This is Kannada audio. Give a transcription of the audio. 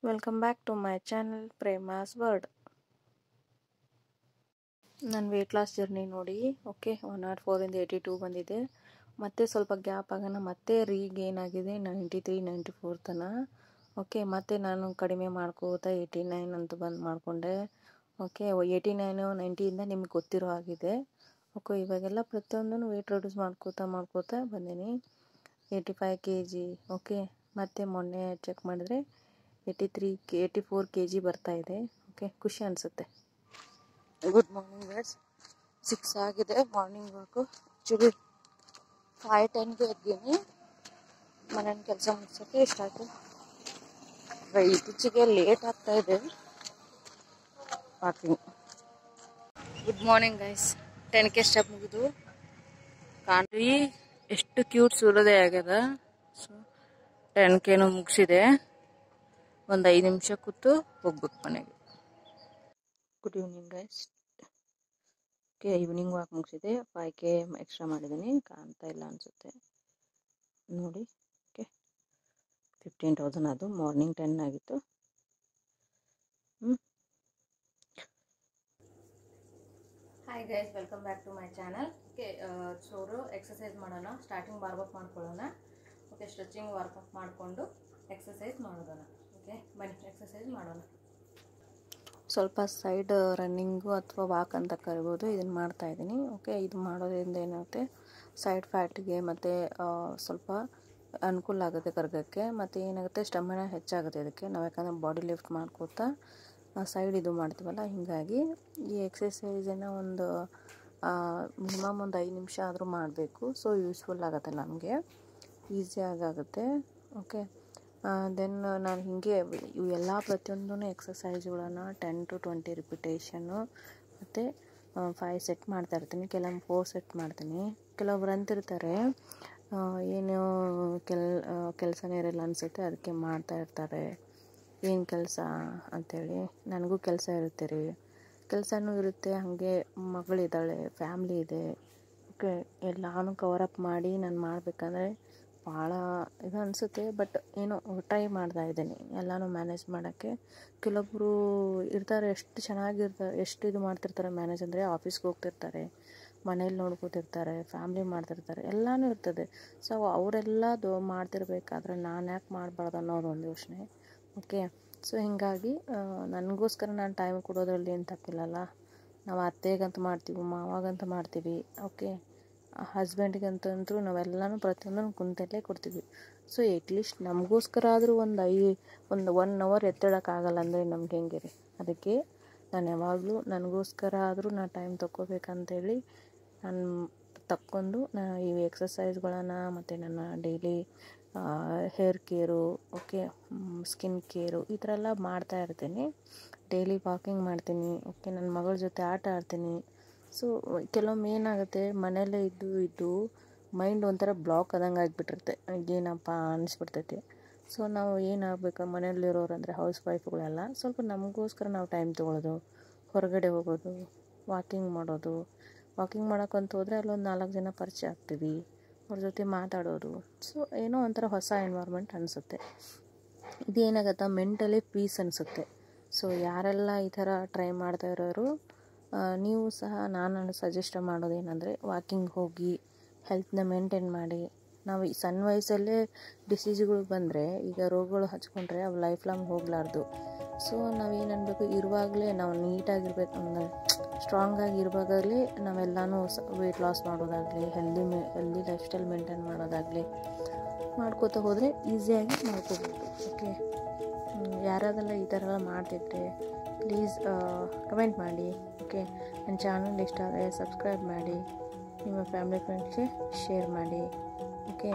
Welcome back to my channel Prema's world. ನನ್ನ ವೆಯ್ಟ್ ಲಾಸ್ ಜರ್ನಿ ನೋಡಿ. ಓಕೆ, 104ಇಂದ 82 ಬಂದಿದೆ. ಮತ್ತೆ ಸ್ವಲ್ಪ ಗ್ಯಾಪ್ ಆಗೋಣ, ಮತ್ತೆ ರೀಗೇನ್ ಆಗಿದೆ 93 94 ತನಕ. ಓಕೆ, ಮತ್ತೆ ನಾನು ಕಡಿಮೆ ಮಾಡ್ಕೋತಾ 89 ಅಂತ ಬಂದು ಮಾಡಿಕೊಂಡೆ. ಓಕೆ, 89 90ಇಂದ ನಿಮ್ಗೆ ಗೊತ್ತಿರೋ ಆಗಿದೆ. ಓಕೆ, ಇವಾಗೆಲ್ಲ ಪ್ರತಿಯೊಂದೂ ವೆಯ್ಟ್ ರೆಡ್ಯೂಸ್ ಮಾಡ್ಕೋತಾ ಬಂದೀನಿ. 85 kg. ಓಕೆ, ಮತ್ತು ಮೊನ್ನೆ ಚೆಕ್ ಮಾಡಿದ್ರೆ 84 kg ಬರ್ತಾ ಇದೆ. ಓಕೆ, ಖುಷಿ ಅನಿಸುತ್ತೆ. Good morning guys. 6 ಆಗಿದೆ. ಮಾರ್ನಿಂಗ್ ವಾಕು ಆ್ಯಕ್ಚುಲಿ 5:10ಗೆ ಎದ್ದೀನಿ. ಮನೇನ ಕೆಲಸ ಮುಗಿಸೋಕ್ಕೆ ಇಷ್ಟಾಯಿತು. ಇತ್ತೀಚೆಗೆ ಲೇಟ್ ಆಗ್ತಾ ಇದೆ ವಾಕಿಂಗ್. Good morning guys. 10ಕ್ಕೆ ಸ್ಟೆಪ್ ಮುಗಿದು ಕಾಣ್ರಿ ಎಷ್ಟು ಕ್ಯೂಟ್ ಸೂರ್ಯೋದಯ ಆಗ್ಯದ. ಸೊ 10ಕ್ಕೇನು ಮುಗಿಸಿದೆ. ಒಂದು 5 ನಿಮಿಷ ಕೂತು ಹೋಗ್ಬೇಕು ಮನೆಗೆ. Good evening guys. Okay, evening walk ಮುಗಿಸಿದೆ. 5K ಎಕ್ಸ್ಟ್ರಾ ಮಾಡಿದ್ದೀನಿ. ಕಾಣ್ತಾ ಇಲ್ಲ ಅನಿಸುತ್ತೆ ನೋಡಿ. ಓಕೆ, 15,000 ಅದು. ಮಾರ್ನಿಂಗ್ 10 ಆಗಿತ್ತು. Hi guys, welcome back to my channel. Okay, ಚೂರು ಎಕ್ಸಸೈಸ್ ಮಾಡೋಣ. ಸ್ಟಾರ್ಟಿಂಗ್ ವಾರ್ಮಪ್ ಮಾಡ್ಕೊಳ್ಳೋಣ. ಓಕೆ, ಸ್ಟ್ರೆಚಿಂಗ್ ವಾರ್ಮಪ್ ಮಾಡಿಕೊಂಡು ಎಕ್ಸಸೈಸ್ ಮಾಡೋಣ. ಓಕೆ, ಬನ್ನಿ ಎಕ್ಸಸೈಸ್ ಮಾಡೋಣ. ಸ್ವಲ್ಪ ಸೈಡ್ ರನ್ನಿಂಗು ಅಥವಾ ವಾಕ್ ಅಂತ ಕರಿಬೋದು. ಇದನ್ನು ಮಾಡ್ತಾಯಿದ್ದೀನಿ. ಓಕೆ, ಇದು ಮಾಡೋದ್ರಿಂದ ಏನಾಗುತ್ತೆ, ಸೈಡ್ ಫ್ಯಾಟಿಗೆ ಮತ್ತು ಸ್ವಲ್ಪ ಅನುಕೂಲ ಆಗುತ್ತೆ ಕರ್ಗಕ್ಕೆ. ಮತ್ತು ಏನಾಗುತ್ತೆ, ಸ್ಟಮಿನಾ ಹೆಚ್ಚಾಗುತ್ತೆ ಇದಕ್ಕೆ. ನಾವು ಯಾಕಂದರೆ ಬಾಡಿ ಲಿಫ್ಟ್ ಮಾಡ್ಕೋತಾ ಸೈಡ್ ಇದು ಮಾಡ್ತೀವಲ್ಲ, ಹೀಗಾಗಿ ಈ ಎಕ್ಸಸೈಸನ್ನು ಒಂದು ಮಿನಿಮಮ್ ಒಂದು 5 ನಿಮಿಷ ಆದರೂ ಮಾಡಬೇಕು. ಸೊ ಯೂಸ್ಫುಲ್ ಆಗುತ್ತೆ, ನಮಗೆ ಈಸಿಯಾಗುತ್ತೆ. ಓಕೆ, ದೆನ್ ನಾನು ಹೀಗೆ ಇವೆಲ್ಲ ಪ್ರತಿಯೊಂದೂ ಎಕ್ಸಸೈಸ್ಗಳನ್ನು 10 to 20 ರಿಪಿಟೇಷನ್ನು ಮತ್ತು 5 ಸೆಟ್ ಮಾಡ್ತಾಯಿರ್ತೀನಿ. ಕೆಲವೊಮ್ಮೆ 4 ಸೆಟ್ ಮಾಡ್ತೀನಿ. ಕೆಲವೊಬ್ರು ಅಂತಿರ್ತಾರೆ ಏನು ಕೆಲಸನೇ ಇರಲ್ಲ ಅನಿಸುತ್ತೆ, ಅದಕ್ಕೆ ಮಾಡ್ತಾಯಿರ್ತಾರೆ. ಏನು ಕೆಲಸ ಅಂಥೇಳಿ. ನನಗೂ ಕೆಲಸ ಇರುತ್ತೆ ರೀ, ಕೆಲಸನೂ ಇರುತ್ತೆ, ಹಾಗೆ ಮಗಳಿದ್ದಾಳೆ, ಫ್ಯಾಮ್ಲಿ ಇದೆ. ಓಕೆ, ಎಲ್ಲನೂ ಕವರಪ್ ಮಾಡಿ ನಾನು ಮಾಡಬೇಕಂದ್ರೆ ಭಾಳ ಇದು ಅನಿಸುತ್ತೆ. ಬಟ್ ಏನೋ ಟ್ರೈ ಮಾಡ್ತಾ ಇದ್ದೀನಿ ಎಲ್ಲನೂ ಮ್ಯಾನೇಜ್ ಮಾಡೋಕ್ಕೆ. ಕೆಲವೊಬ್ಬರು ಇರ್ತಾರೆ, ಎಷ್ಟು ಚೆನ್ನಾಗಿರ್ತಾರೆ, ಎಷ್ಟು ಇದು ಮಾಡ್ತಿರ್ತಾರೆ ಮ್ಯಾನೇಜ್ ಅಂದರೆ, ಆಫೀಸ್ಗೆ ಹೋಗ್ತಿರ್ತಾರೆ, ಮನೇಲಿ ನೋಡ್ಕೋತಿರ್ತಾರೆ, ಫ್ಯಾಮ್ಲಿ ಮಾಡ್ತಿರ್ತಾರೆ, ಎಲ್ಲನೂ ಇರ್ತದೆ. ಸೊ ಅವರೆಲ್ಲ ಮಾಡ್ತಿರ್ಬೇಕಾದ್ರೆ ನಾನು ಯಾಕೆ ಮಾಡಬಾರ್ದು ಅನ್ನೋದು ಒಂದು ಯೋಚನೆ. ಓಕೆ, ಸೊ ಹೀಗಾಗಿ ನನಗೋಸ್ಕರ ನಾನು ಟೈಮ್ ಕೊಡೋದ್ರಲ್ಲಿ ಏನು ತಪ್ಪಿಲ್ಲಲ್ಲ. ನಾವು ಅತ್ತೆಗಂತ ಮಾಡ್ತೀವಿ, ಮಾವಾಗಂತ ಮಾಡ್ತೀವಿ. ಓಕೆ, ಹಸ್ಬೆಂಡಿಗಂತಂತೂ ನಾವೆಲ್ಲನೂ ಪ್ರತಿಯೊಂದನ್ನು ಕುಂತಲ್ಲೇ ಕೊಡ್ತೀವಿ. ಸೊ ಎಟ್ಲೀಸ್ಟ್ ನಮಗೋಸ್ಕರ ಆದರೂ ಒಂದು 1 ಅವರ್ ಎತ್ತಡಕ್ಕಾಗಲ್ಲ ಅಂದರೆ ನಮ್ಗೆ ಹೆಂಗೆ ರೀ. ಅದಕ್ಕೆ ನಾನು ಯಾವಾಗಲೂ ನನಗೋಸ್ಕರ ಆದರೂ ನಾನು ಟೈಮ್ ತೊಗೋಬೇಕಂತೇಳಿ ನಾನು ತಕ್ಕೊಂಡು ಈ ಎಕ್ಸಸೈಸ್ಗಳನ್ನು ಮತ್ತು ನನ್ನ daily hair care, okay, skin care, ಈ ಥರ ಎಲ್ಲ ಮಾಡ್ತಾಯಿರ್ತೀನಿ. ಡೈಲಿ ವಾಕಿಂಗ್ ಮಾಡ್ತೀನಿ. ಓಕೆ, ನನ್ನ ಮಗಳ ಜೊತೆ ಆಟ ಆಡ್ತೀನಿ. ಸೊ ಕೆಲವೊಮ್ಮೆ ಏನಾಗುತ್ತೆ, ಮನೆಯಲ್ಲೇ ಇದ್ದು ಮೈಂಡ್ ಒಂಥರ ಬ್ಲಾಕ್ ಆದಂಗೆ ಆಗಿಬಿಟ್ಟಿರುತ್ತೆ. ಏನಪ್ಪ ಅನಿಸ್ಬಿಡ್ತೈತಿ. ಸೊ ನಾವು ಏನಾಗಬೇಕು, ಮನೆಯಲ್ಲಿರೋರು ಅಂದರೆ ಹೌಸ್ ವೈಫ್ಗಳೆಲ್ಲ ಸ್ವಲ್ಪ ನಮಗೋಸ್ಕರ ನಾವು ಟೈಮ್ ತೊಗೊಳ್ಳೋದು, ಹೊರಗಡೆ ಹೋಗೋದು, ವಾಕಿಂಗ್ ಮಾಡೋದು. ವಾಕಿಂಗ್ ಮಾಡೋಕ್ಕಂತ ಹೋದರೆ ಅಲ್ಲೊಂದು 4 ಜನ ಪರಿಚಯ ಆಗ್ತೀವಿ, ಅವ್ರ ಜೊತೆ ಮಾತಾಡೋದು. ಸೊ ಏನೋ ಒಂಥರ ಹೊಸ ಎನ್ವೈರ್ಮೆಂಟ್ ಅನಿಸುತ್ತೆ. ಇದೇನಾಗುತ್ತೆ, ಮೆಂಟಲಿ ಪೀಸ್ ಅನಿಸುತ್ತೆ. ಸೊ ಯಾರೆಲ್ಲ ಈ ಥರ ಟ್ರೈ ಮಾಡ್ತಾ ಇರೋರು, ನೀವು ಸಹ ನಾನು ಸಜೆಸ್ಟ್ ಮಾಡೋದೇನೆಂದರೆ, ವಾಕಿಂಗ್ ಹೋಗಿ ಹೆಲ್ತ್ನ ಮೇಂಟೈನ್ ಮಾಡಿ. ನಾವು ಈ ಸಣ್ಣ ವಯಸ್ಸಲ್ಲೇ ಡಿಸೀಸ್ಗಳು ಬಂದರೆ, ಈಗ ರೋಗಗಳು ಹಚ್ಕೊಂಡ್ರೆ ಅವು ಲೈಫ್ ಲಾಂಗ್ ಹೋಗಲಾರ್ದು. ಸೊ ನಾವೇನು ಅನ್ಬೇಕು, ಇರುವಾಗಲೇ ನಾವು ನೀಟಾಗಿರ್ಬೇಕು, ಅಂದರೆ ಸ್ಟ್ರಾಂಗಾಗಿ ಇರುವಾಗಲೇ ನಾವೆಲ್ಲನೂ ವೆಯ್ಟ್ ಲಾಸ್ ಮಾಡೋದಾಗಲಿ, ಹೆಲ್ದಿ ಲೈಫ್ ಸ್ಟೈಲ್ ಮೇಂಟೈನ್ ಮಾಡೋದಾಗಲಿ ಮಾಡ್ಕೋತಾ ಹೋದರೆ ಈಸಿಯಾಗಿ ಮಾಡ್ಕೋಬೋದು. ಓಕೆ, ಯಾರಾದೆಲ್ಲ ಈ ಥರ ಎಲ್ಲ ಮಾಡ್ತಿದ್ರೆ ಪ್ಲೀಸ್ ಕಮೆಂಟ್ ಮಾಡಿ. ಓಕೆ, ನನ್ನ ಚಾನಲ್ ಇಷ್ಟ ಆದರೆ ಸಬ್ಸ್ಕ್ರೈಬ್ ಮಾಡಿ, ನಿಮ್ಮ ಫ್ಯಾಮಿಲಿ ಫ್ರೆಂಡ್ಸ್ಗೆ ಶೇರ್ ಮಾಡಿ. ಓಕೆ,